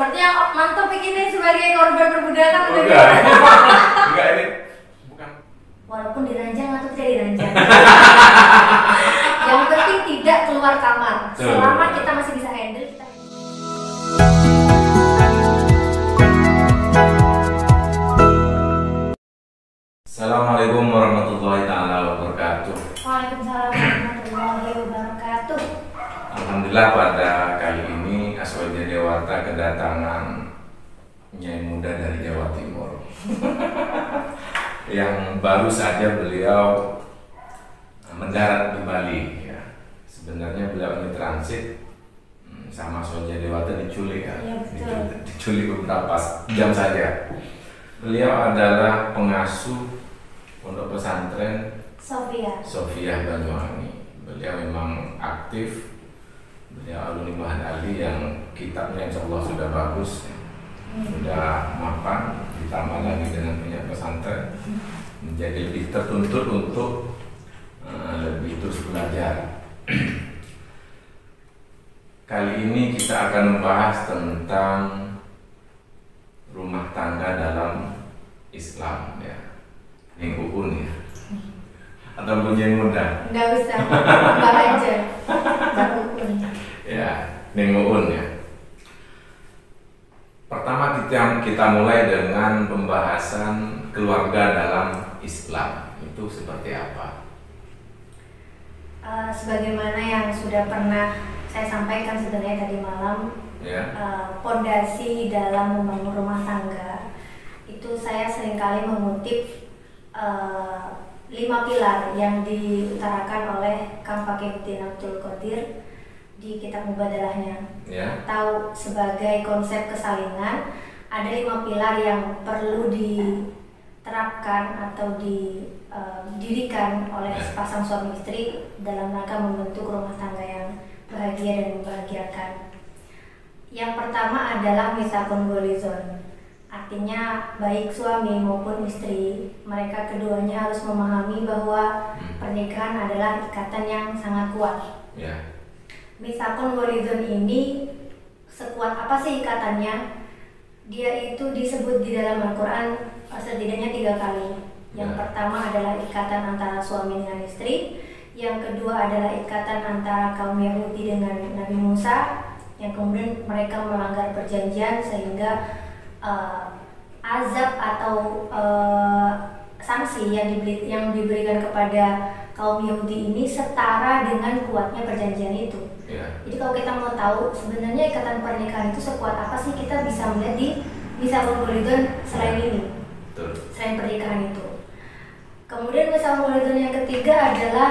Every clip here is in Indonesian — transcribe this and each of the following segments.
sepertinya mantap ini sebagai korban perbudakan. Enggak ini bukan. Walaupun diranjang atau tidak diranjang. Yang penting tidak keluar kamar. Selama kita masih bisa handle kita. Assalamualaikum warahmatullahi taala wabarakatuh. Waalaikumsalam warahmatullahi wabarakatuh. Alhamdulillah pada kali ini Aswaja Dewata kedatangan Nyai Muda dari Jawa Timur. Yang baru saja beliau mendarat di Bali ya. Sebenarnya beliau ini transit sama Aswaja Dewata diculik ya. Diculik beberapa jam saja. Beliau adalah pengasuh pondok pesantren Sofia Banyuwangi. Beliau memang aktif. Beliau alumni Bahan Ali yang kitabnya insya Allah sudah bagus, sudah mapan, ditambah lagi dengan punya pesantren, menjadi lebih tertuntut untuk lebih terus belajar. Kali ini kita akan membahas tentang rumah tangga dalam Islam ya. Yang Uun ya. Atau punya yang muda? Nggak usah, mbak aja. Mbak Uun. Ya, Neng Uun ya. Pertama kita mulai dengan pembahasan keluarga dalam Islam. Itu seperti apa? Sebagaimana yang sudah pernah saya sampaikan sebenarnya tadi malam, Ya. Pondasi dalam membangun rumah tangga itu saya seringkali mengutip 5 pilar yang diutarakan oleh Kang Fakihudin Abdul Qadir di kitab Mubadalahnya. Ya. Tahu sebagai konsep kesalinan ada 5 pilar yang perlu diterapkan atau didirikan oleh sepasang suami istri dalam rangka membentuk rumah tangga yang bahagia dan membahagiakan. Yang pertama adalah mitsaqun gholizon. Artinya baik suami maupun istri, mereka keduanya harus memahami bahwa pernikahan adalah ikatan yang sangat kuat. Ya. Mitsaqun gholizon ini sekuat apa sih ikatannya? Dia itu disebut di dalam Al-Quran setidaknya 3 kali. Yang pertama adalah ikatan antara suami dengan istri. Yang kedua adalah ikatan antara kaum Yahudi dengan Nabi Musa. Yang kemudian mereka melanggar perjanjian sehingga azab atau sanksi yang diberikan kepada kaum Yahudi ini setara dengan kuatnya perjanjian itu. Jadi kalau kita mau tahu sebenarnya ikatan pernikahan itu sekuat apa sih, kita bisa melihat di mitsaqun gholizon selain ini, selain pernikahan itu. Kemudian mitsaqun gholizon yang ketiga adalah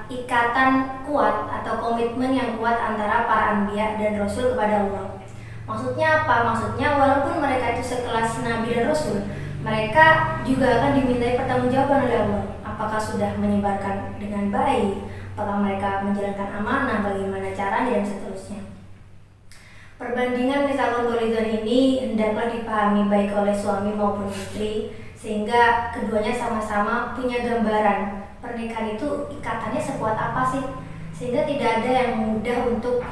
ikatan kuat atau komitmen yang kuat antara para anbiya dan rasul kepada Allah. Maksudnya apa? Maksudnya walaupun mereka itu sekelas nabi dan rasul, mereka juga akan dimintai pertanggungjawaban oleh Allah. Apakah sudah menyebarkan dengan baik? Apakah mereka menjalankan amanah? Bagaimana caranya dan seterusnya. Perbandingan mitsaqun gholizon ini hendaklah dipahami baik oleh suami maupun istri, sehingga keduanya sama-sama punya gambaran pernikahan itu ikatannya sekuat apa sih, sehingga tidak ada yang mudah untuk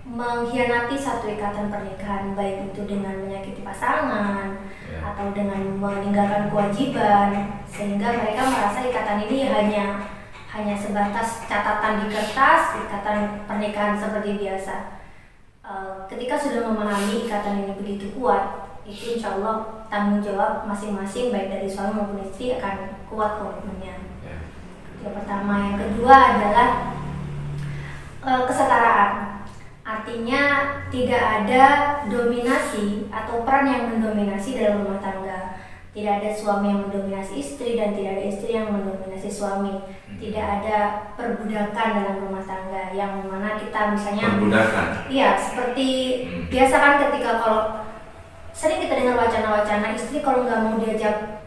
mengkhianati satu ikatan pernikahan, baik itu dengan menyakiti pasangan atau dengan meninggalkan kewajiban, sehingga mereka merasa ikatan ini hanya sebatas catatan di kertas, ikatan pernikahan seperti biasa. Ketika sudah memahami ikatan ini begitu kuat, itu insya Allah tanggung jawab masing-masing baik dari suami maupun istri akan kuat komitmennya. Yang pertama. Yang kedua adalah kesetaraan. Artinya tidak ada dominasi atau peran yang mendominasi dalam rumah tangga. Tidak ada suami yang mendominasi istri dan tidak ada istri yang mendominasi suami. Tidak ada perbudakan dalam rumah tangga yang mana kita misalnya Perbudakan. Iya, seperti biasa kan ketika kalau sering kita dengar wacana-wacana istri kalau nggak mau diajak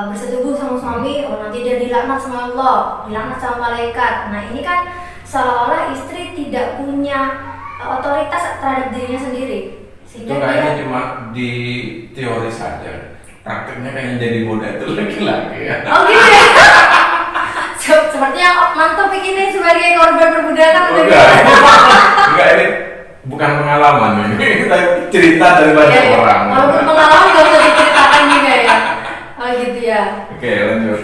bersetubuh sama suami, nanti dia dilaknat sama Allah, dilaknat sama malaikat. Nah ini kan seolah-olah istri tidak punya otoritas terhadap dirinya sendiri, sehingga itu kayaknya cuma di teori saja, prakteknya kayaknya jadi muda itu laki-laki ya. Oh gitu ya. Sepertinya mantap ini sebagai korban perbudakan. Enggak ini bukan pengalaman ini, kita cerita dari banyak orang. Walaupun pengalaman gak usah diceritakan juga ya. Oh gitu ya. Oke, lanjut.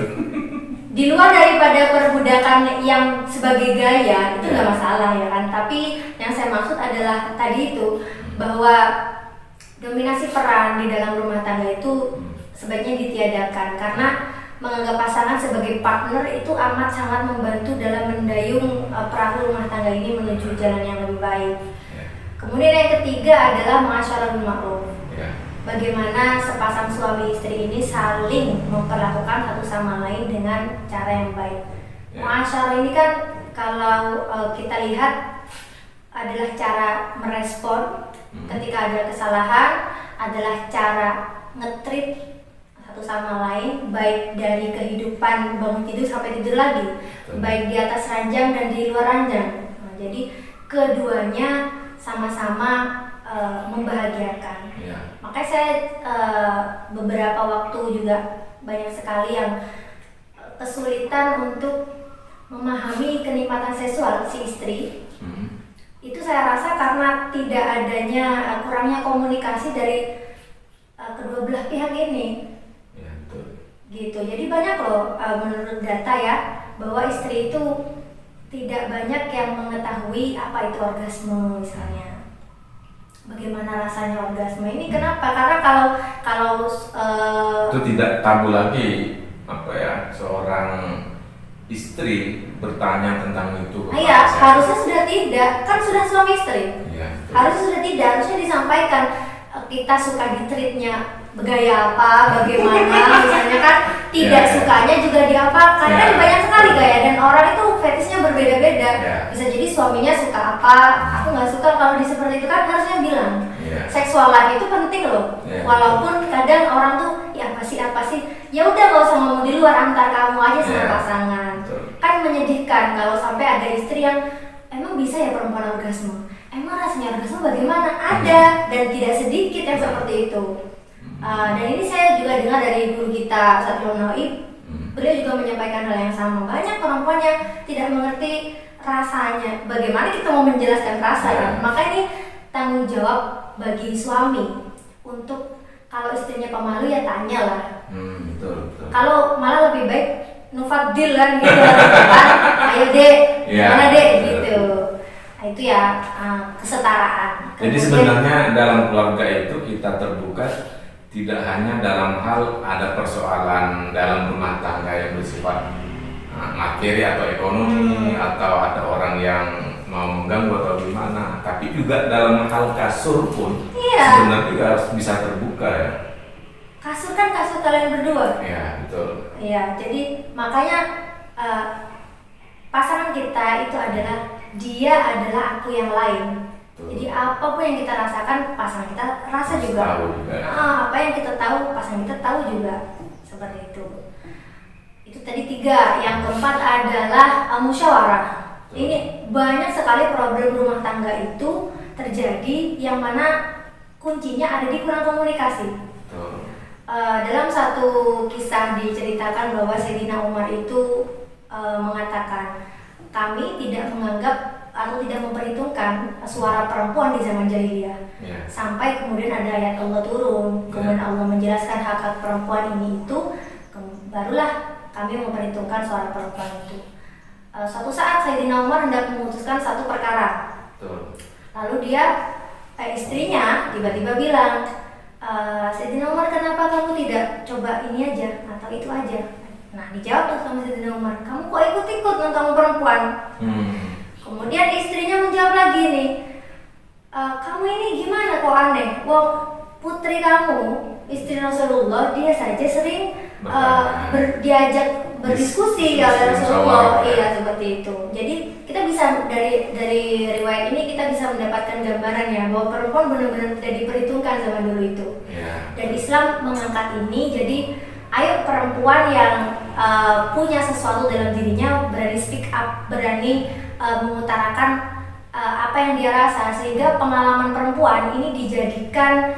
Di luar daripada perbudakan yang sebagai gaya itu nggak masalah ya kan. Tapi yang saya maksud adalah tadi itu bahwa dominasi peran di dalam rumah tangga itu sebaiknya ditiadakan karena menganggap pasangan sebagai partner itu amat sangat membantu dalam mendayung perahu rumah tangga ini menuju jalan yang lebih baik. Kemudian yang ketiga adalah muasyarah bil ma'ruf. Bagaimana sepasang suami istri ini saling memperlakukan satu sama lain dengan cara yang baik. Muasyarah ini kan kalau kita lihat adalah cara merespon ketika ada kesalahan, adalah cara nge-treat satu sama lain, baik dari kehidupan bangun tidur sampai tidur lagi, baik di atas ranjang dan di luar ranjang. Nah, jadi keduanya sama-sama membahagiakan. Makanya saya beberapa waktu juga banyak sekali yang kesulitan untuk memahami kenikmatan seksual si istri. Itu saya rasa karena tidak adanya kurangnya komunikasi dari kedua belah pihak ini. Gitu. Jadi banyak loh menurut data ya bahwa istri itu tidak banyak yang mengetahui apa itu orgasme misalnya. Bagaimana rasanya orgasme ini? Kenapa? Karena kalau itu tidak tabu lagi apa ya seorang istri bertanya tentang itu. Iya, harusnya sudah tidak. Kan sudah suami istri. Iya, harusnya sudah tidak. Harusnya disampaikan kita suka di-treatnya gaya apa, bagaimana misalnya kan tidak sukanya juga diapakan kan banyak sekali gaya dan orang itu fetishnya berbeda-beda. Bisa jadi suaminya suka apa, aku nggak suka kalau di seperti itu kan harusnya bilang. Seksual life itu penting loh. Walaupun kadang orang tuh ya apa sih ya udah nggak usah ngomong di luar, antar kamu aja sama pasangan. Kan menyedihkan kalau sampai ada istri yang emang bisa ya perempuan orgasme, emang rasanya orgasme bagaimana, ada dan tidak sedikit yang seperti itu. Dan ini saya juga dengar dari guru kita Ustaz Naib, beliau juga menyampaikan hal yang sama. Banyak perempuan yang tidak mengerti rasanya. Bagaimana kita mau menjelaskan rasa ya? Maka ini tanggung jawab bagi suami untuk kalau istrinya pemalu ya tanya lah. Betul. Kalau malah lebih baik nufadil kan gitu kan. Ayo dek, gimana dek gitu. Nah, itu ya kesetaraan. Jadi sebenarnya dalam keluarga itu kita terbuka tidak hanya dalam hal ada persoalan dalam rumah tangga yang bersifat materi atau ekonomi atau ada orang yang mau mengganggu atau gimana, tapi juga dalam hal kasur pun sebenarnya juga harus bisa terbuka ya. Kasur kan kasur kalian berdua. Iya betul. Iya, jadi makanya pasangan kita itu adalah dia adalah aku yang lain. Jadi apapun yang kita rasakan pasangan kita rasa juga. Apa yang kita tahu pasangan kita tahu juga. Seperti itu. Itu tadi 3. Yang keempat adalah musyawarah. Ini banyak sekali problem rumah tangga itu terjadi yang mana kuncinya ada di kurang komunikasi. Dalam satu kisah diceritakan bahwa Sayyidina Umar itu mengatakan, kami tidak menganggap atau tidak memperhitungkan suara perempuan di zaman jahiliyah. Sampai kemudian ada ayat Allah turun, kemudian Allah menjelaskan hak-hak perempuan ini itu, barulah kami memperhitungkan suara perempuan itu. Suatu saat Sayyidina Umar hendak memutuskan satu perkara. Lalu istrinya tiba-tiba bilang, Sayyidina Umar, kenapa kamu tidak coba ini aja atau itu aja? Nah, dijawab tuh sama Sayyidina Umar, kamu kok ikut-ikut nonton perempuan? Kemudian istrinya menjawab lagi nih, kamu ini gimana kok aneh? Wah, putri kamu, istri Rasulullah, dia saja sering diajak berdiskusi oleh Rasulullah. Iya, seperti itu. Jadi kita bisa dari riwayat ini kita bisa mendapatkan gambaran ya bahwa perempuan benar-benar tidak diperhitungkan zaman dulu itu. Dan Islam mengangkat ini, jadi ayo perempuan yang punya sesuatu dalam dirinya berani speak up, berani mengutarakan apa yang dia rasa, sehingga pengalaman perempuan ini dijadikan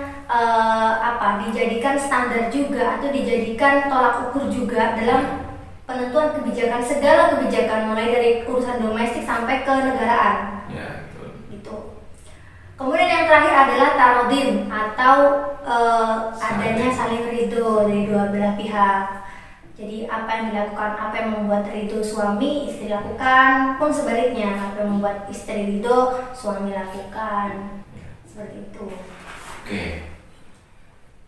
dijadikan standar juga atau dijadikan tolak ukur juga dalam penentuan kebijakan, segala kebijakan mulai dari urusan domestik sampai ke negaraan. Gitu. Kemudian yang terakhir adalah tarodin atau adanya saling ridho dari dua belah pihak. Jadi apa yang dilakukan, apa yang membuat ridho suami, istri lakukan, pun sebaliknya apa yang membuat istri ridho, suami lakukan. Seperti itu. Oke.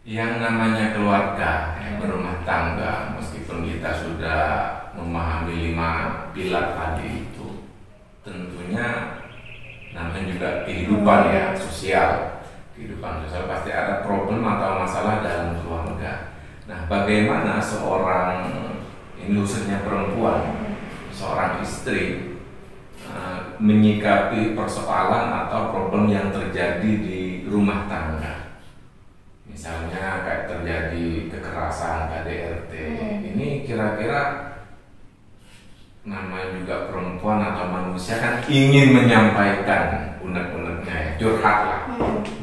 Yang namanya keluarga, berumah tangga, meskipun kita sudah memahami 5 pilar tadi itu, tentunya namanya juga kehidupan ya, sosial. Kehidupan sosial pasti ada problem atau masalah dalam keluarga. Nah, bagaimana seorang, ini khususnya perempuan, seorang istri menyikapi persoalan atau problem yang terjadi di rumah tangga? Misalnya kayak terjadi kekerasan, KDRT, ini kira-kira namanya juga perempuan atau manusia kan ingin menyampaikan unek-uneknya ya, curhat lah.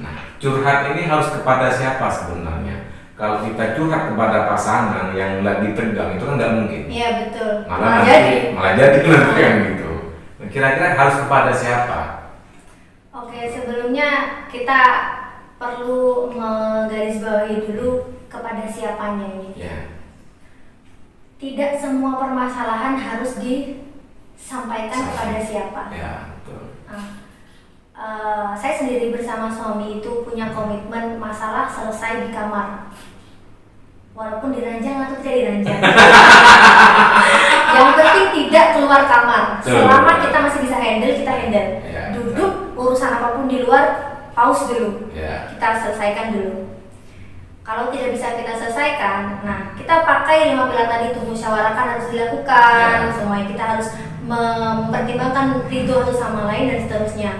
Nah, curhat ini harus kepada siapa sebenarnya? Kalau kita curhat kepada pasangan yang lagi tegang itu kan nggak mungkin. Iya betul. Malah jadi kan gitu. Nah, kira-kira harus kepada siapa? Oke, sebelumnya kita perlu menggarisbawahi dulu kepada siapanya ini. Ya. Tidak semua permasalahan harus disampaikan kepada siapa. Ya, betul. Saya sendiri bersama suami itu punya komitmen masalah selesai di kamar, walaupun diranjang atau tidak diranjang. Yang penting tidak keluar kamar. Selama kita masih bisa handle, kita handle. Ya, duduk, urusan apapun di luar, pause dulu. Ya. Kita selesaikan dulu. Kalau tidak bisa kita selesaikan, nah kita pakai 5 pilar tadi itu, musyawarahkan harus dilakukan, semuanya kita harus mempertimbangkan ridho satu sama lain dan seterusnya.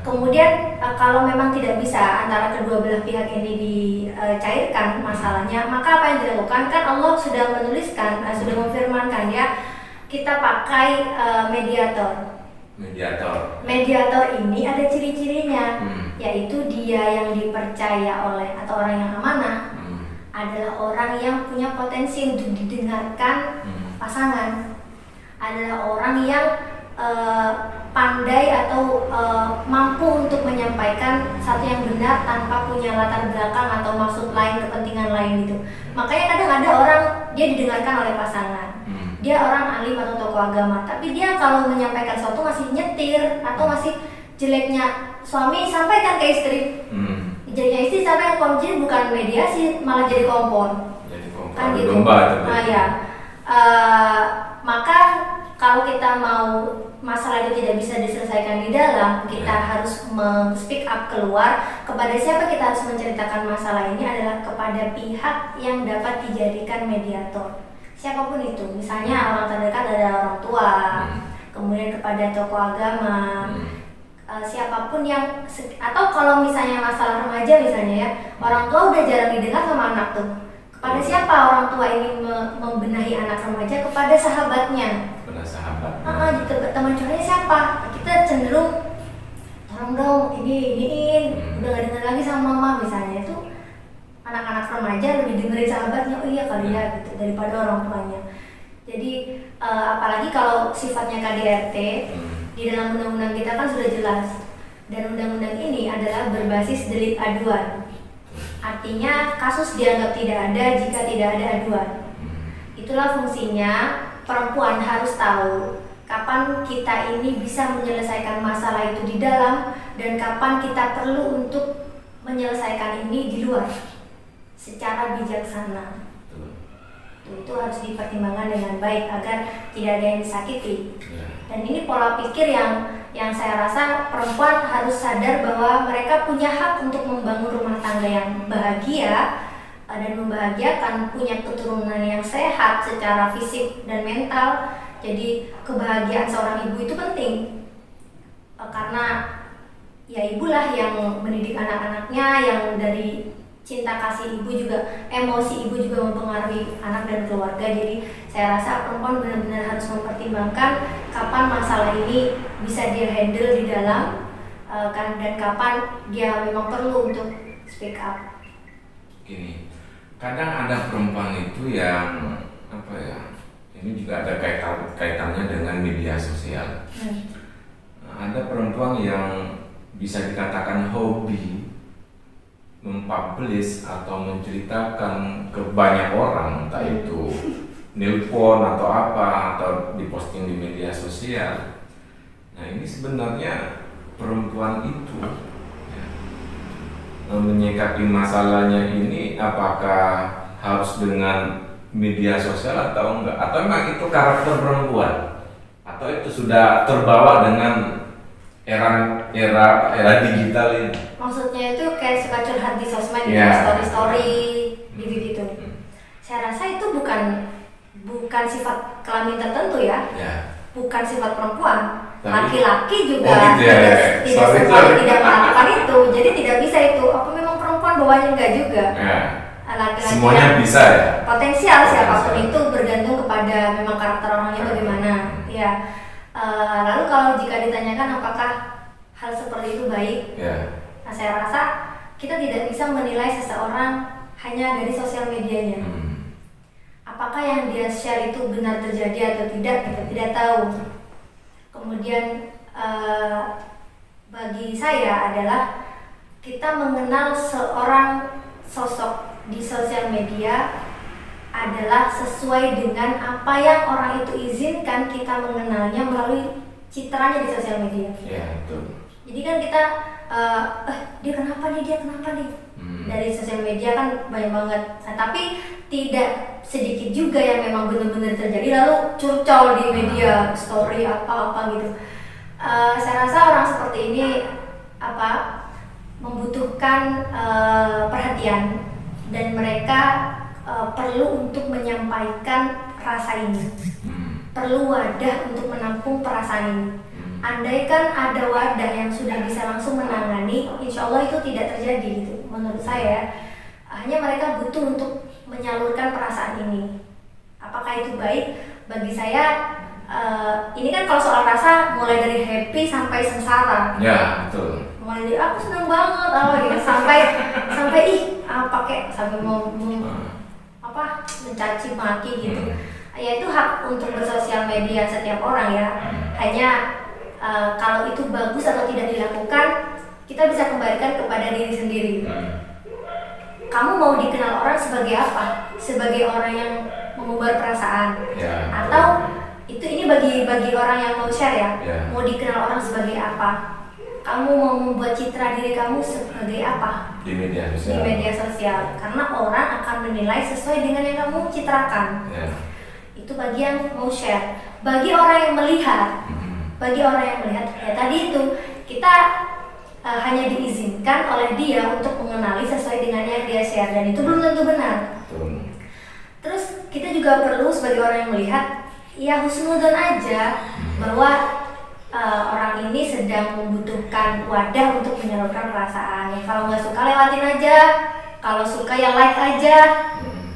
Kemudian kalau memang tidak bisa antara kedua belah pihak ini dicairkan masalahnya, maka apa yang dilakukan? Kan Allah sudah menuliskan, sudah memfirmankan ya, kita pakai mediator. Mediator ini ada ciri-cirinya, yaitu dia yang dipercaya oleh atau orang yang amanah, adalah orang yang punya potensi untuk didengarkan pasangan, adalah orang yang pandai atau mampu untuk menyampaikan satu yang benar tanpa punya latar belakang atau maksud lain, kepentingan lain gitu. Makanya kadang ada orang dia didengarkan oleh pasangan, dia orang alim atau tokoh agama, tapi dia kalau menyampaikan sesuatu masih nyetir atau masih jeleknya suami sampaikan ke istri, jadinya istri sampai kompor, jadi bukan mediasi malah jadi kompor. Kan gitu. Maka kalau kita mau masalah itu tidak bisa diselesaikan di dalam, kita harus speak up keluar. Kepada siapa kita harus menceritakan masalah ini adalah kepada pihak yang dapat dijadikan mediator. Siapapun itu, misalnya orang terdekat ada orang tua, kemudian kepada tokoh agama, siapapun yang, atau kalau misalnya masalah remaja misalnya ya, orang tua udah jarang didengar sama anak tuh. Kepada siapa orang tua ini membenahi anak remaja? Kepada sahabatnya. Teman curhatnya siapa? Kita cenderung tolong dong iniin, udah gak denger lagi sama mama misalnya. Itu anak-anak remaja lebih dengerin sahabatnya, oh iya kali ya gitu, daripada orang tuanya. Jadi apalagi kalau sifatnya KDRT, di dalam undang-undang kita kan sudah jelas, dan undang-undang ini adalah berbasis delik aduan. Artinya kasus dianggap tidak ada jika tidak ada aduan. Itulah fungsinya perempuan harus tahu kapan kita ini bisa menyelesaikan masalah itu di dalam dan kapan kita perlu untuk menyelesaikan ini di luar secara bijaksana. Itu harus dipertimbangkan dengan baik agar tidak ada yang disakiti. Dan ini pola pikir yang saya rasa perempuan harus sadar bahwa mereka punya hak untuk membangun rumah tangga yang bahagia dan membahagiakan, punya keturunan yang sehat secara fisik dan mental. Jadi kebahagiaan seorang ibu itu penting, karena ya ibulah yang mendidik anak-anaknya, yang dari cinta kasih ibu juga, emosi ibu juga mempengaruhi anak dan keluarga. Jadi saya rasa perempuan benar-benar harus mempertimbangkan kapan masalah ini bisa dia handle di dalam, dan kapan dia memang perlu untuk speak up. Gini, kadang ada perempuan itu yang apa ya, ini juga ada kaitannya dengan media sosial. Ada perempuan yang bisa dikatakan hobi mempublish atau menceritakan ke banyak orang, entah itu nelpon atau apa, atau diposting di media sosial. Nah, ini sebenarnya perempuan itu ya, menyikapi masalahnya ini apakah harus dengan media sosial atau enggak, atau memang itu karakter perempuan, atau itu sudah terbawa dengan era digital ini. Maksudnya itu kayak suka curhat di sosmed, story gitu gitu. Saya rasa itu bukan sifat kelamin tertentu ya. Bukan sifat perempuan. Laki-laki juga tidak melakukan itu. Jadi tidak bisa itu. Apa memang perempuan bawahnya enggak juga? Laki-laki semuanya bisa ya. Potensial siapapun itu bergantung kepada memang karakter orangnya bagaimana. Ya. Lalu kalau jika ditanyakan apakah hal seperti itu baik? Nah, saya rasa kita tidak bisa menilai seseorang hanya dari sosial medianya. Apakah yang dia share itu benar terjadi atau tidak, kita tidak tahu. Kemudian bagi saya adalah kita mengenal seorang sosok di sosial media adalah sesuai dengan apa yang orang itu izinkan kita mengenalnya melalui citranya di sosial media. Betul. Jadi kan kita dia kenapa nih dari sosial media kan banyak banget. Nah, tapi tidak sedikit juga yang memang benar-benar terjadi lalu curcol di media story apa gitu. Saya rasa orang seperti ini membutuhkan perhatian dan mereka perlu untuk menyampaikan rasa ini. Perlu wadah untuk menampung perasaan ini. Andaikan ada wadah yang sudah bisa langsung menangani, insya Allah itu tidak terjadi gitu. Menurut saya, hanya mereka butuh untuk menyalurkan perasaan ini. Apakah itu baik? Bagi saya, ini kan kalau soal rasa mulai dari happy sampai sengsara. Ya, betul. Mulai dari aku seneng banget, gitu, sampai sampai mau mencaci maki gitu. Ya itu hak untuk bersosial media setiap orang ya. Hanya kalau itu bagus atau tidak dilakukan, kita bisa kembalikan kepada diri sendiri. Kamu mau dikenal orang sebagai apa? Sebagai orang yang mengubah perasaan, atau ini bagi orang yang mau share ya. Mau dikenal orang sebagai apa? Kamu mau membuat citra diri kamu sebagai apa? Di media sosial. Karena orang akan menilai sesuai dengan yang kamu citrakan. Itu bagi yang mau share. Bagi orang yang melihat. Ya tadi itu kita hanya diizinkan oleh dia untuk mengenali sesuai dengan yang dia share, dan itu belum tentu benar. Terus kita juga perlu sebagai orang yang melihat, ya husnudzon aja bahwa orang ini sedang membutuhkan wadah untuk menyalurkan perasaan. Kalau nggak suka lewatin aja, kalau suka ya like aja,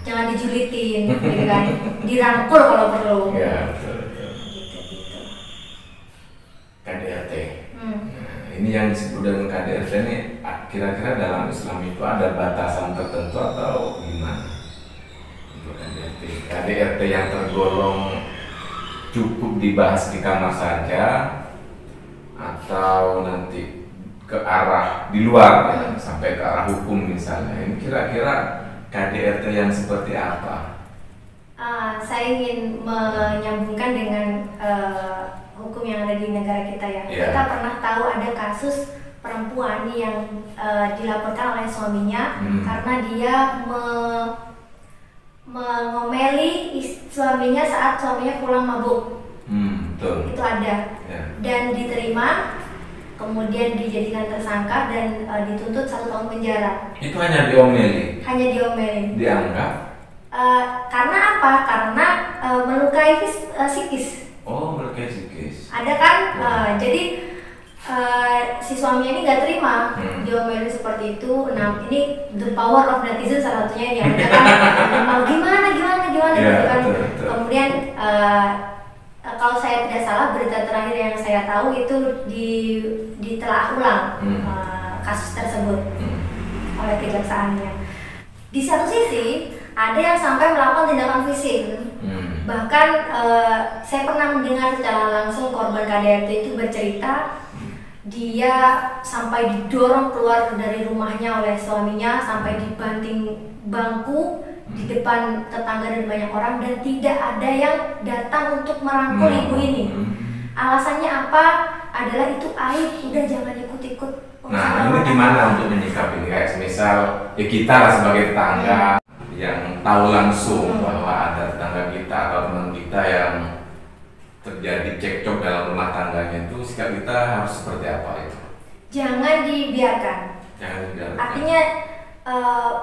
jangan dijulitin, gitu kan? Dirangkul kalau perlu. KDRT. Ini yang disebut dengan KDRT ini kira-kira dalam Islam itu ada batasan tertentu atau gimana? Untuk KDRT yang tergolong cukup dibahas di kamar saja, atau nanti ke arah di luar ya, sampai ke arah hukum misalnya. Ini kira-kira KDRT yang seperti apa? Saya ingin menyambungkan dengan hukum yang ada di negara kita ya. Kita pernah tahu ada kasus perempuan yang dilaporkan oleh suaminya karena dia mengomeli suaminya saat suaminya pulang mabuk. Betul. Itu ada. Dan diterima, kemudian dijadikan tersangka dan dituntut 1 tahun penjara. Itu hanya diomeli? Hanya diomeli. Dianggap? Karena apa? Karena melukai psikis. Melukai psikis. Ada kan? Jadi si suaminya ini nggak terima diomelin seperti itu. Nah, ini the power of netizen salah satunya yang kan gimana gitu kan. Kemudian kalau saya tidak salah, berita terakhir yang saya tahu itu ditelaah ulang kasus tersebut oleh kejaksaannya. Di satu sisi ada yang sampai melakukan tindakan fisik. Bahkan saya pernah mendengar secara langsung korban KDRT itu bercerita dia sampai didorong keluar dari rumahnya oleh suaminya, sampai dibanting bangku di depan tetangga dan banyak orang, dan tidak ada yang datang untuk merangkul ibu ini. Alasannya apa? Adalah itu aib, udah jangan ikut-ikut. Nah, ini gimana untuk menyikapi ini? Kayak misal ya kita lah sebagai tetangga yang tahu langsung bahwa ada tetangga kita atau teman kita yang terjadi cekcok dalam rumah tangganya, itu sikap kita harus seperti apa itu? Jangan dibiarkan. Jangan dibiarkan. Artinya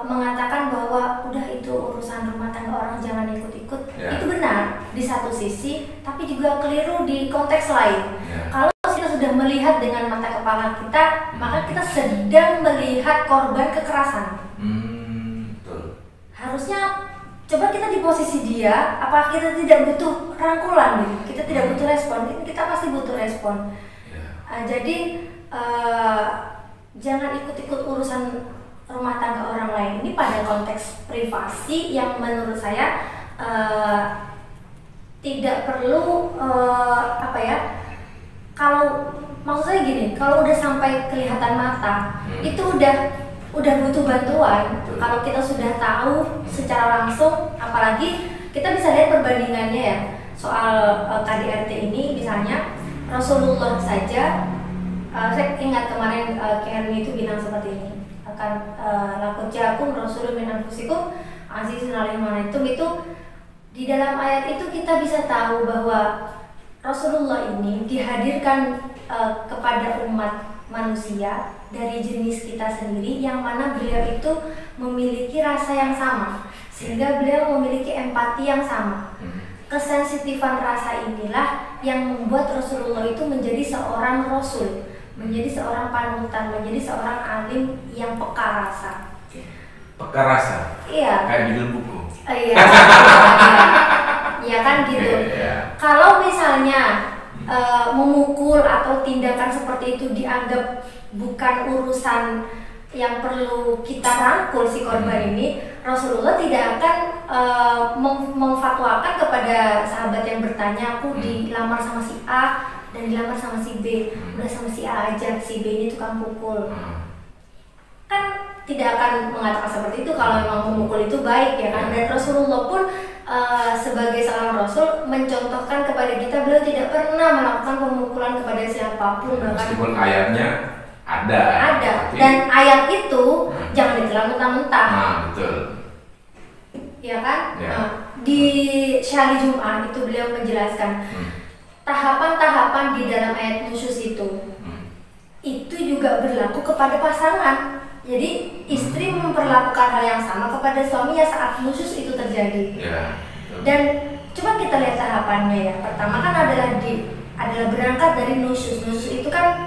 mengatakan bahwa udah itu urusan rumah tangga orang, jangan ikut-ikut. Ya. Itu benar di satu sisi, tapi juga keliru di konteks lain. Ya. Kalau kita sudah melihat dengan mata kepala kita, maka kita sedang melihat korban kekerasan. Betul. Harusnya coba kita di posisi dia, apa kita tidak butuh rangkulan gitu? Kita tidak butuh respon, kita pasti butuh respon. Ya. Jadi jangan ikut-ikut urusan rumah tangga orang lain. Ini pada konteks privasi yang menurut saya tidak perlu apa ya? Kalau maksud saya gini, kalau udah sampai kelihatan mata, itu udah butuh bantuan. Kalau kita sudah tahu secara langsung, apalagi kita bisa lihat perbandingannya ya soal KDRT ini, misalnya Rasulullah saja, saya ingat kemarin Kiai itu bilang seperti ini, akan laqad ja'akum rasulun min anfusikum azizun 'alaihi ma anittum. Itu di dalam ayat itu kita bisa tahu bahwa Rasulullah ini dihadirkan kepada umat manusia dari jenis kita sendiri, yang mana beliau itu memiliki rasa yang sama, sehingga beliau memiliki empati yang sama. Kesensitifan rasa inilah yang membuat Rasulullah itu menjadi seorang rasul, menjadi seorang panutan, menjadi seorang alim yang peka rasa. Peka rasa? Iya. Kayak judul buku? Iya. Iya kan gitu. Kalau misalnya memukul atau tindakan seperti itu dianggap bukan urusan yang perlu kita rangkul si korban ini, Rasulullah tidak akan memfatwakan kepada sahabat yang bertanya, aku dilamar sama si A dan dilamar sama si B, udah sama si A aja, si B ini tukang pukul. Kan tidak akan mengatakan seperti itu kalau memang memukul itu baik, ya kan. Dan Rasulullah pun sebagai seorang Rasul mencontohkan kepada kita, beliau tidak pernah melakukan pemukulan kepada siapapun, bahkan meskipun ayatnya ada. Tapi dan ayat itu jangan ditelan mentah-mentah. Betul. Ya kan? Ya. Di Syari Jum'ah itu beliau menjelaskan tahapan-tahapan di dalam ayat nusyuz itu juga berlaku kepada pasangan. Jadi istri memperlakukan hal yang sama kepada suaminya saat nusyuz itu terjadi. Ya, dan coba kita lihat tahapannya ya. Pertama kan adalah berangkat dari nusyuz. Nusyuz itu kan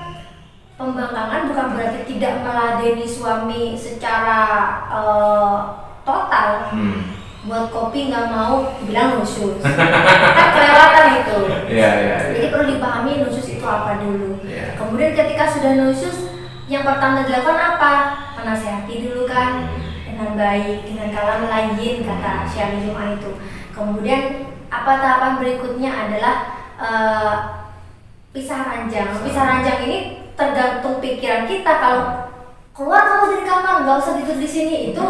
pembangkangan, bukan berarti tidak meladeni suami secara total. Buat kopi nggak mau bilang nusyuz. Kan kelewatan itu. Jadi perlu dipahami nusyuz itu apa dulu. Kemudian ketika sudah nusyuz, yang pertama dilakukan apa? Menasehati dulu kan, dengan baik, dengan kalam layyin, kata Syari Jum'ah itu. Kemudian apa tahapan berikutnya adalah pisah ranjang. Pisah ranjang ini tergantung pikiran kita. Kalau keluar kamu dari kamar, nggak usah tidur di sini, itu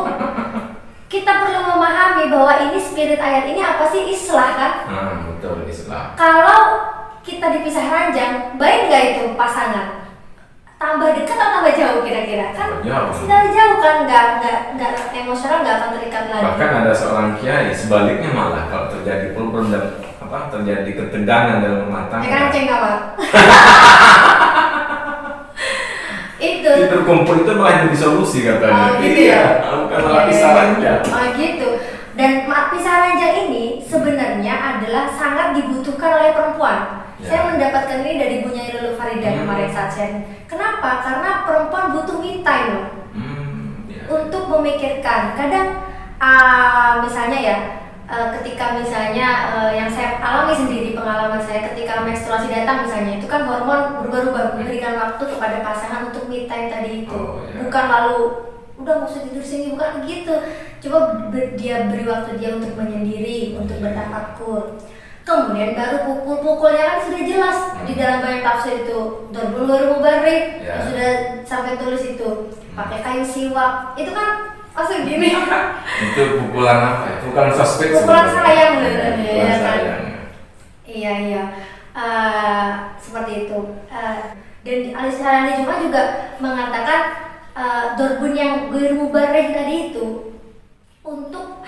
kita perlu memahami bahwa ini spirit ayat ini apa sih? Islah kan? Betul, islah. Kalau kita dipisah ranjang, baik nggak itu pasangan? Tambah dekat atau tambah jauh kira-kira? Kan sudah jauh kan, nggak emosional, nggak akan terikat lagi. Bahkan ada seorang kiai sebaliknya, malah kalau terjadi problem dan terjadi ketegangan dalam rumah tangga, kan kamar. Itu berkumpul itu malah jadi solusi katanya. Gitu ya? Bukan malah pisah ranjang. Gitu. Dan pisah ranjang ini sebenarnya adalah sangat dibutuhkan oleh perempuan. Saya mendapatkan ini dari Bu Nyai Lulu Faridah kemarin saat sharing. Kenapa? Karena perempuan butuh me time loh. Untuk memikirkan. Kadang misalnya ya, ketika misalnya yang saya alami sendiri, pengalaman saya ketika menstruasi datang misalnya, itu kan hormon berubah-ubah, memberikan waktu kepada pasangan untuk me time tadi itu. Bukan lalu udah nggak usah tidur sini, bukan gitu. Coba dia beri waktu dia untuk menyendiri, untuk bertafakur. Kemudian baru pukul-pukulnya kan sudah jelas di dalam banyak tafsir itu Darbun Ghairu Mubarrih, sudah sampai tulis itu pakai kayu siwak, itu kan pasti gini. Itu pukulan apa ya? Bukan suspek. Pukulan sayang ya kan? Iya. Seperti itu. Dan Al-Isharani juga mengatakan Darbun yang Ghairu Mubarrih tadi itu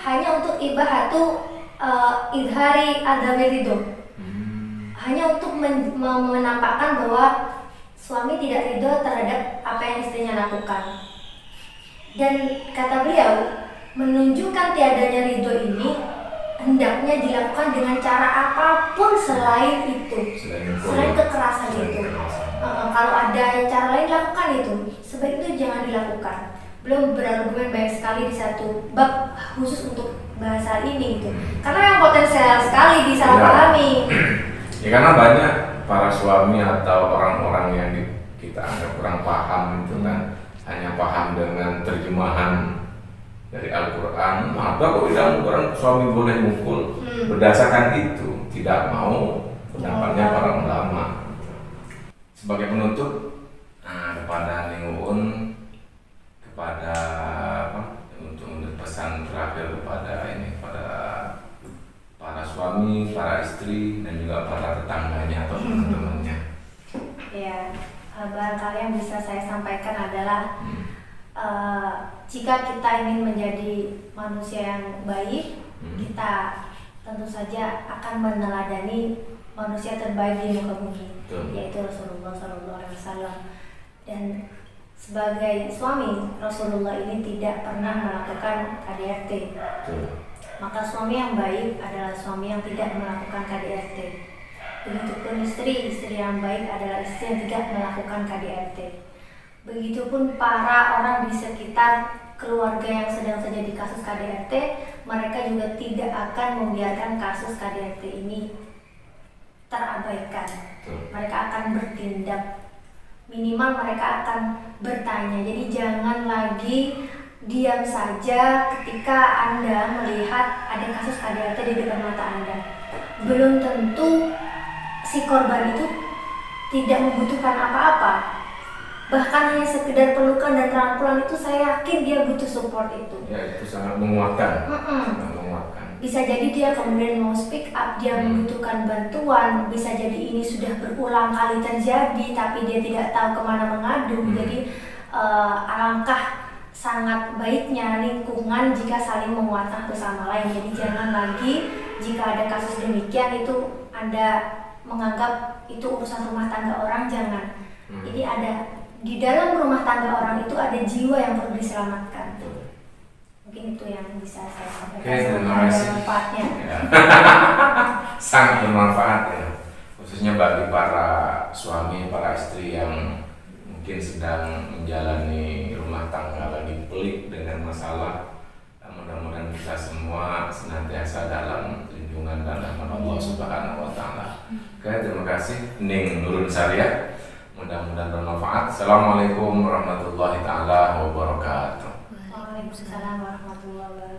hanya untuk ibahatu idhari adami ridho, hanya untuk menampakkan bahwa suami tidak ridho terhadap apa yang istrinya lakukan. Dan kata beliau, menunjukkan tiadanya ridho ini hendaknya dilakukan dengan cara apapun selain itu, selain kekerasan itu. Kalau ada cara lain lakukan itu, sebaik itu jangan dilakukan. Belum berargumen banyak sekali di satu bab khusus untuk bahasa ini gitu, karena yang potensial sekali disalahpahami. Ya karena banyak para suami atau orang-orang yang kita anggap kurang paham itu kan hanya paham dengan terjemahan dari Al-Quran. Apa kok bilang orang suami boleh mukul? Berdasarkan itu tidak mau pendapatnya para ulama. Sebagai penutup kepada Ninggun, kepada untuk pesan terakhir kepada para suami, para istri, dan juga para tetangganya atau teman-temannya. Ya, barangkali yang bisa saya sampaikan adalah jika kita ingin menjadi manusia yang baik, kita tentu saja akan meneladani manusia terbaik di muka bumi, yaitu Rasulullah SAW. Dan sebagai suami, Rasulullah ini tidak pernah melakukan KDRT. Maka suami yang baik adalah suami yang tidak melakukan KDRT. Begitupun istri yang baik adalah istri yang tidak melakukan KDRT. Begitupun para orang di sekitar keluarga yang sedang terjadi kasus KDRT, mereka juga tidak akan membiarkan kasus KDRT ini terabaikan. Mereka akan bertindak. Minimal mereka akan bertanya. Jadi jangan lagi diam saja ketika Anda melihat ada kasus KDRT di depan mata Anda. Belum tentu si korban itu tidak membutuhkan apa-apa. Bahkan hanya sekedar pelukan dan rangkulan itu saya yakin dia butuh support itu. Ya, itu sangat menguatkan. Sangat menguatkan. Bisa jadi dia kemudian mau speak up, dia membutuhkan bantuan. Bisa jadi ini sudah berulang kali terjadi, tapi dia tidak tahu kemana mengadu. Jadi alangkah sangat baiknya lingkungan jika saling menguatkan satu sama lain. Jadi jangan lagi jika ada kasus demikian itu Anda menganggap itu urusan rumah tangga orang, jangan. Jadi ada di dalam rumah tangga orang itu ada jiwa yang perlu diselamatkan. Mungkin itu yang bisa saya sampaikan. Oke, terima kasih. Manfaatnya. Ya. Sangat bermanfaat ya, khususnya bagi para suami, para istri yang mungkin sedang menjalani rumah tangga lagi pelik dengan masalah. Mudah-mudahan kita semua senantiasa dalam lindungan dan rahmat Allah Subhanahu wa Ta'ala. Oke, terima kasih Ning Nurul Syariah. Mudah-mudahan bermanfaat. Assalamualaikum warahmatullahi taala wabarakatuh. Waalaikumsalam warahmatullahi wabarakatuh.